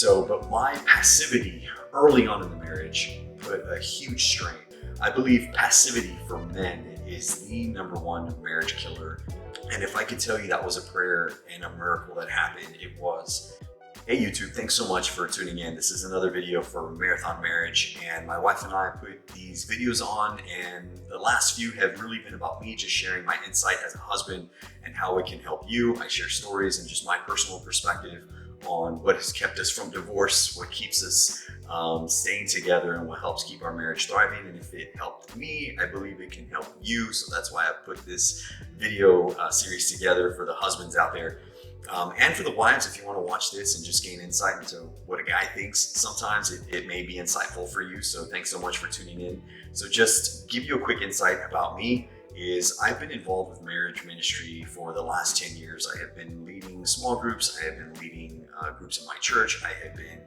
But my passivity early on in the marriage put a huge strain. I believe passivity for men is the number one marriage killer. And if I could tell you that was a prayer and a miracle that happened, it was. Hey YouTube, thanks so much for tuning in. This is another video for Marathon Marriage, and my wife and I put these videos on, and the last few have really been about me just sharing my insight as a husband and how it can help you. I share stories and just my personal perspective on what has kept us from divorce, what keeps us staying together, and what helps keep our marriage thriving. And if it helped me, I believe it can help you. So that's why I put this video series together for the husbands out there. And for the wives, if you want to watch this and just gain insight into what a guy thinks, sometimes it may be insightful for you. So thanks so much for tuning in. So just give you a quick insight about me is I've been involved with marriage ministry for the last 10 years. I have been leading small groups. I have been leading groups in my church. I have been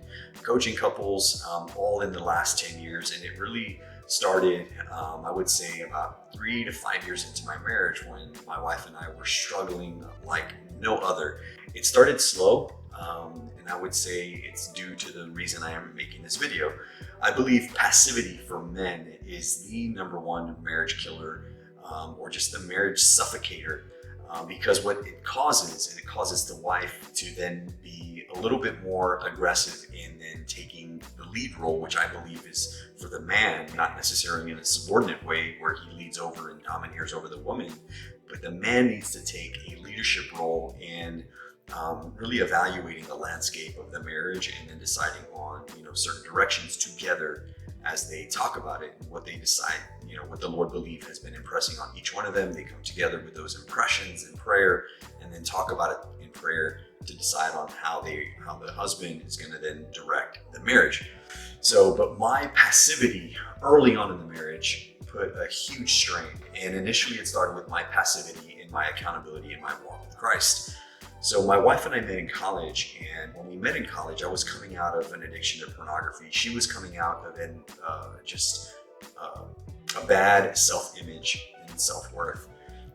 coaching couples all in the last 10 years. And it really started, I would say, about 3 to 5 years into my marriage when my wife and I were struggling like no other. It started slow, and I would say it's due to the reason I am making this video. I believe passivity for men is the number one marriage killer, or just the marriage suffocator, because what it causes the wife to then be a little bit more aggressive in then taking the lead role, which I believe is for the man, not necessarily in a subordinate way where he leads over and domineers over the woman, but the man needs to take a leadership role in really evaluating the landscape of the marriage and then deciding on certain directions together as they talk about it and what they decide, what the Lord believe has been impressing on each one of them. They come together with those impressions in prayer and then talk about it in prayer to decide on how the husband is going to then direct the marriage. But my passivity early on in the marriage put a huge strain. And initially it started with my passivity in my accountability in my walk with Christ. So my wife and I met in college, and when we met in college, I was coming out of an addiction to pornography. She was coming out of a bad self-image and self-worth.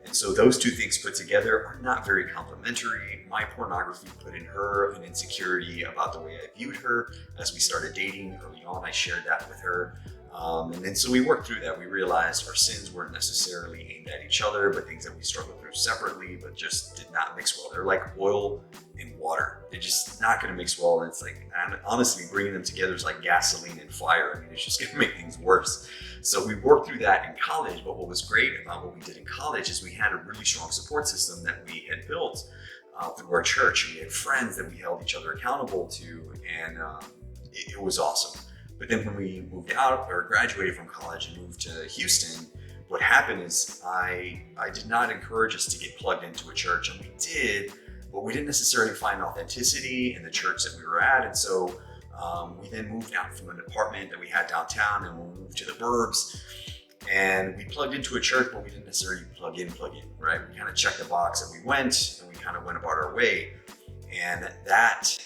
And so those two things put together are not very complementary. My pornography put in her an insecurity about the way I viewed her. As we started dating early on, I shared that with her. And then so we worked through that. We realized our sins weren't necessarily aimed at each other, but things that we struggled through separately, but just did not mix well. They're like oil and water. They're just not going to mix well. And it's like, honestly, bringing them together is like gasoline and fire. I mean, it's just going to make things worse. So we worked through that in college. But what was great about what we did in college is we had a really strong support system that we had built through our church. We had friends that we held each other accountable to, and it was awesome. But then when we moved out or graduated from college and moved to Houston, what happened is I did not encourage us to get plugged into a church, and we did, but we didn't necessarily find authenticity in the church that we were at. And so we then moved out from an apartment that we had downtown, and we moved to the burbs, and we plugged into a church, but we didn't necessarily plug in, right? We kind of checked the box and we went, and we kind of went about our way. And that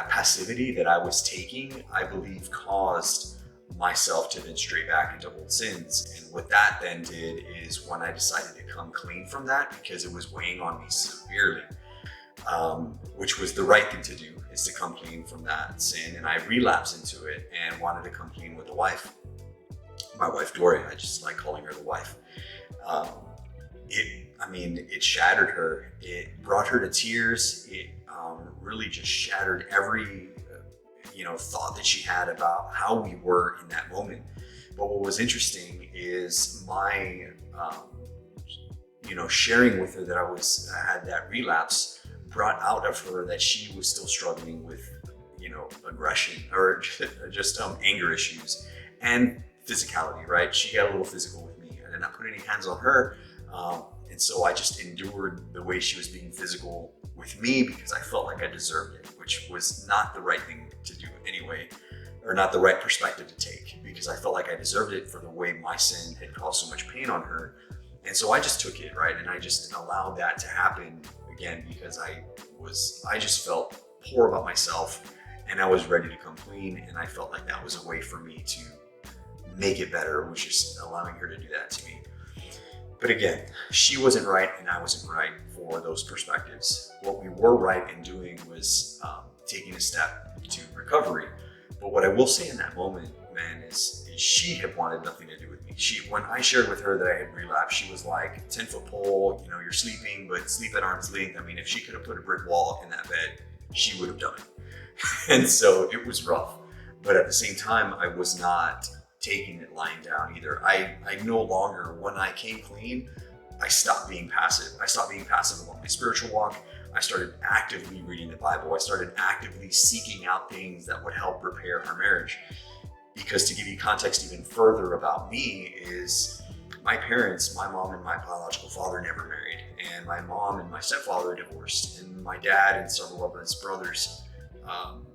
passivity that I was taking, I believe, caused myself to then stray back into old sins. And what that then did is when I decided to come clean from that, because it was weighing on me severely, which was the right thing to do, is to come clean from that sin. And I relapsed into it and wanted to come clean with the wife, my wife Gloria. I just like calling her the wife. It shattered her. It brought her to tears. It really just shattered every thought that she had about how we were in that moment. But what was interesting is my sharing with her that I had that relapse brought out of her that she was still struggling with aggression or just anger issues and physicality, right? She got a little physical with me. I did not put any hands on her. And so I just endured the way she was being physical with me because I felt like I deserved it, which was not the right thing to do anyway, or not the right perspective to take, because I felt like I deserved it for the way my sin had caused so much pain on her. And so I just took it, right? And I just allowed that to happen again because I just felt poor about myself, and I was ready to come clean. And I felt like that was a way for me to make it better, was just allowing her to do that to me. But again, she wasn't right and I wasn't right for those perspectives. What we were right in doing was taking a step to recovery. But what I will say in that moment, man, is she had wanted nothing to do with me. When I shared with her that I had relapsed, she was like, 10-foot pole, you're sleeping, but sleep at arm's length. I mean, if she could have put a brick wall in that bed, she would have done it. And so it was rough. But at the same time, I was not taking it lying down either. I no longer, when I came clean, I stopped being passive. I stopped being passive about my spiritual walk. I started actively reading the Bible. I started actively seeking out things that would help repair our marriage. Because to give you context even further about me is my parents, my mom and my biological father never married. And my mom and my stepfather divorced. And my dad and several of his brothers,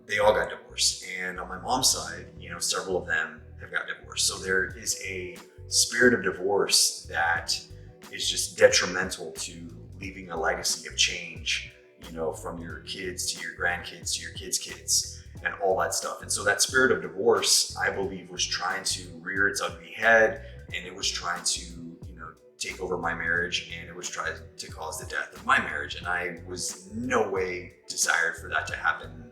they all got divorced. And on my mom's side, several of them have got divorced. So there is a spirit of divorce that is just detrimental to leaving a legacy of change, from your kids to your grandkids to your kids' kids and all that stuff. And so that spirit of divorce, I believe, was trying to rear its ugly head, and it was trying to, take over my marriage, and it was trying to cause the death of my marriage. And I was no way desired for that to happen.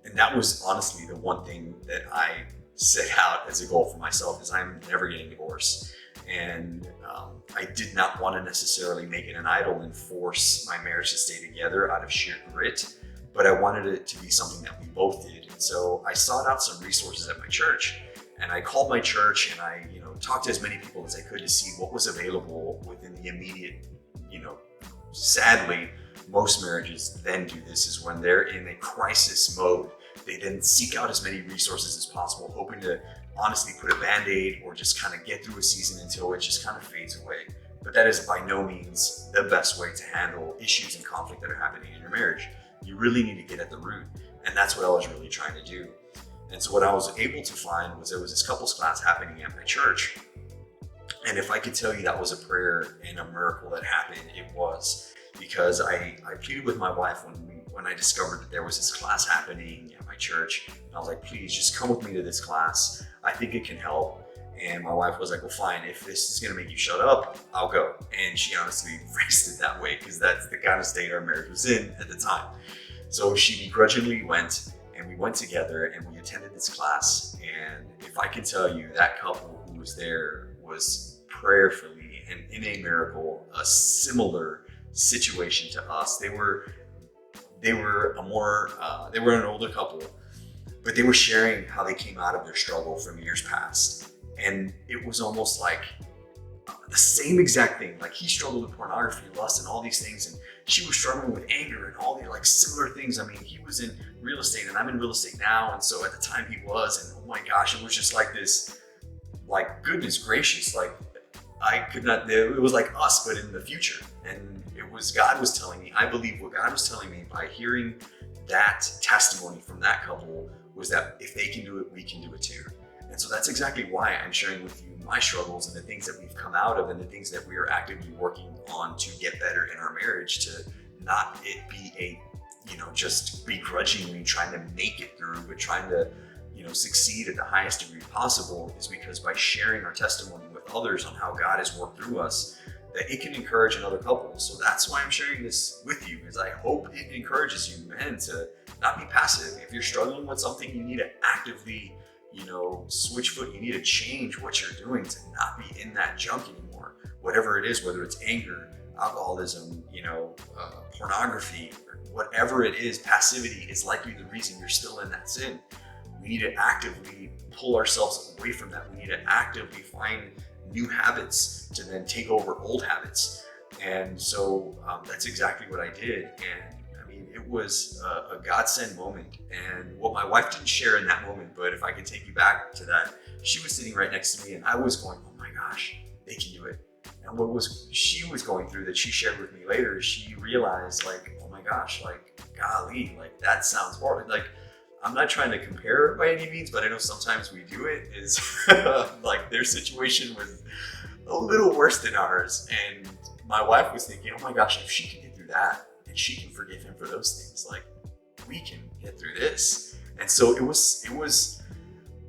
And that was honestly the one thing that I set out as a goal for myself, is I'm never getting divorced. And I did not want to necessarily make it an idol and force my marriage to stay together out of sheer grit, but I wanted it to be something that we both did. And so I sought out some resources at my church, and I called my church, and I, talked to as many people as I could to see what was available within the immediate, sadly, most marriages then do this, is when they're in a crisis mode, they then seek out as many resources as possible, hoping to honestly put a Band-Aid or just kind of get through a season until it just kind of fades away. But that is by no means the best way to handle issues and conflict that are happening in your marriage. You really need to get at the root. And that's what I was really trying to do. And so what I was able to find was there was this couples class happening at my church. And if I could tell you that was a prayer and a miracle that happened, it was. Because I pleaded with my wife when I discovered that there was this class happening at my church. And I was like, please just come with me to this class. I think it can help. And my wife was like, well, fine, if this is going to make you shut up, I'll go. And she honestly phrased it that way, because that's the kind of state our marriage was in at the time. So she begrudgingly went, and we went together and we attended this class. And if I can tell you, that couple who was there was prayerfully and in a miracle, a similar situation to us. They were an older couple, but they were sharing how they came out of their struggle from years past. And it was almost like the same exact thing. Like, he struggled with pornography, lust, and all these things, and she was struggling with anger and all these like similar things. I mean, he was in real estate and I'm in real estate now, and so at the time he was, and oh my gosh, it was just like this, like, goodness gracious, like I could not, it was like us, but in the future. And it was God was telling me, I believe what God was telling me by hearing that testimony from that couple was that if they can do it, we can do it too. And so that's exactly why I'm sharing with you my struggles and the things that we've come out of and the things that we are actively working on to get better in our marriage, to not it be a, just begrudgingly trying to make it through, but trying to, succeed at the highest degree possible, is because by sharing our testimony with others on how God has worked through us, that it can encourage another couple. So that's why I'm sharing this with you, is I hope it encourages you, man, to not be passive. If you're struggling with something, you need to actively switch foot. You need to change what you're doing to not be in that junk anymore. Whatever it is, whether it's anger, alcoholism, pornography, whatever it is, passivity is likely the reason you're still in that sin. We need to actively pull ourselves away from that. We need to actively find new habits to then take over old habits. And so that's exactly what I did. And it was a godsend moment. And what my wife didn't share in that moment, but if I could take you back to that, she was sitting right next to me and I was going, oh my gosh, they can do it. And what she was going through that she shared with me later, she realized, like, oh my gosh, like, golly, like, that sounds horrible. Like, I'm not trying to compare by any means, but I know sometimes we do it, is like their situation was a little worse than ours. And my wife was thinking, oh my gosh, if she can get through that, and she can forgive him for those things, like, we can get through this. And so it was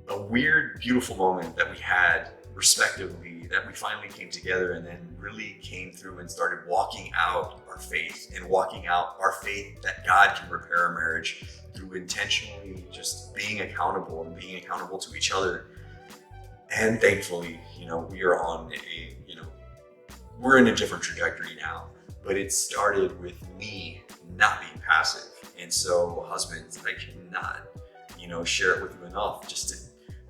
a weird, beautiful moment that we had respectively, that we finally came together and then really came through and started walking out our faith, and walking out our faith that God can repair a marriage through intentionally just being accountable and being accountable to each other. And thankfully, we are on we're in a different trajectory now, but it started with me not being passive. And so husbands, I cannot, share it with you enough, just to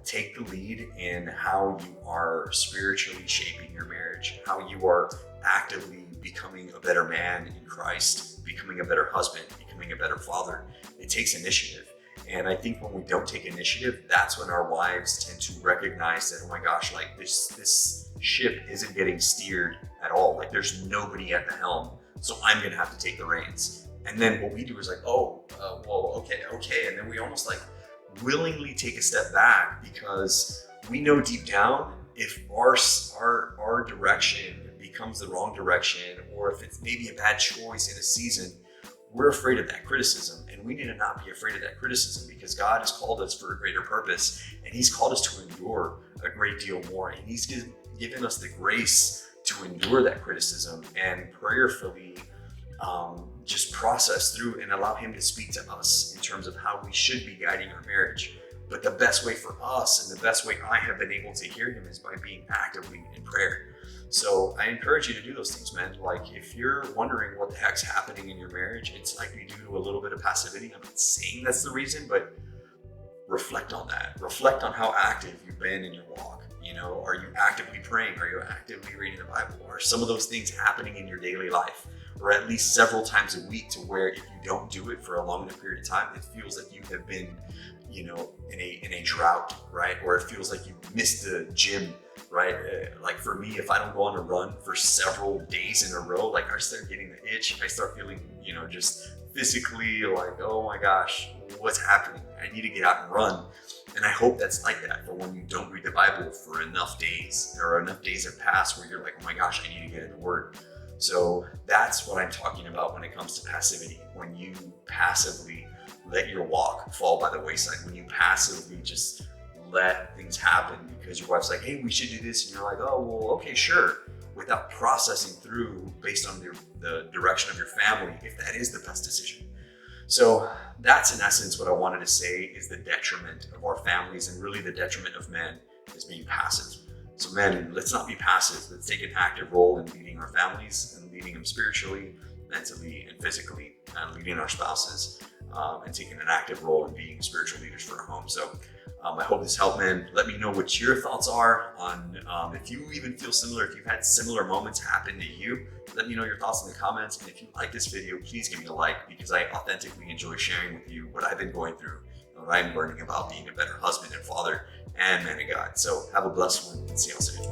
take the lead in how you are spiritually shaping your marriage, how you are actively becoming a better man in Christ, becoming a better husband, becoming a better father. It takes initiative. And I think when we don't take initiative, that's when our wives tend to recognize that, oh my gosh, like this ship isn't getting steered at all. Like there's nobody at the helm, so I'm gonna have to take the reins. And then what we do is like, well, okay. And then we almost like willingly take a step back, because we know deep down, if our direction becomes the wrong direction, or if it's maybe a bad choice in a season, we're afraid of that criticism. And we need to not be afraid of that criticism, because God has called us for a greater purpose, and he's called us to endure a great deal more. And he's given us the grace to endure that criticism and prayerfully just process through and allow him to speak to us in terms of how we should be guiding our marriage. But the best way for us, and the best way I have been able to hear him, is by being actively in prayer. So I encourage you to do those things, man. Like if you're wondering what the heck's happening in your marriage, it's likely due to a little bit of passivity. I'm not saying that's the reason, but reflect on that. Reflect on how active you've been in your walk. Are you actively praying? Are you actively reading the Bible? Are some of those things happening in your daily life, or at least several times a week, to where if you don't do it for a long enough period of time, it feels like you have been, in a drought, right? Or it feels like you missed the gym, right? Like for me, if I don't go on a run for several days in a row, like I start getting the itch. I start feeling, just physically like, oh my gosh, what's happening? I need to get out and run. And I hope that's like that for when you don't read the Bible for enough days. There are enough days have passed where you're like, oh my gosh, I need to get in the Word. So that's what I'm talking about when it comes to passivity. When you passively let your walk fall by the wayside, when you passively just let things happen because your wife's like, hey, we should do this. And you're like, oh, well, okay, sure. Without processing through based on the direction of your family, if that is the best decision. So that's in essence what I wanted to say is the detriment of our families, and really the detriment of men is being passive. So men, let's not be passive. Let's take an active role in leading our families and leading them spiritually, mentally, and physically, and leading our spouses, and taking an active role in being spiritual leaders for our home. So I hope this helped, man. Let me know what your thoughts are on if you even feel similar, if you've had similar moments happen to you. Let me know your thoughts in the comments. And if you like this video, please give me a like, because I authentically enjoy sharing with you what I've been going through and what I'm learning about being a better husband and father and man of God. So have a blessed one, and see y'all soon.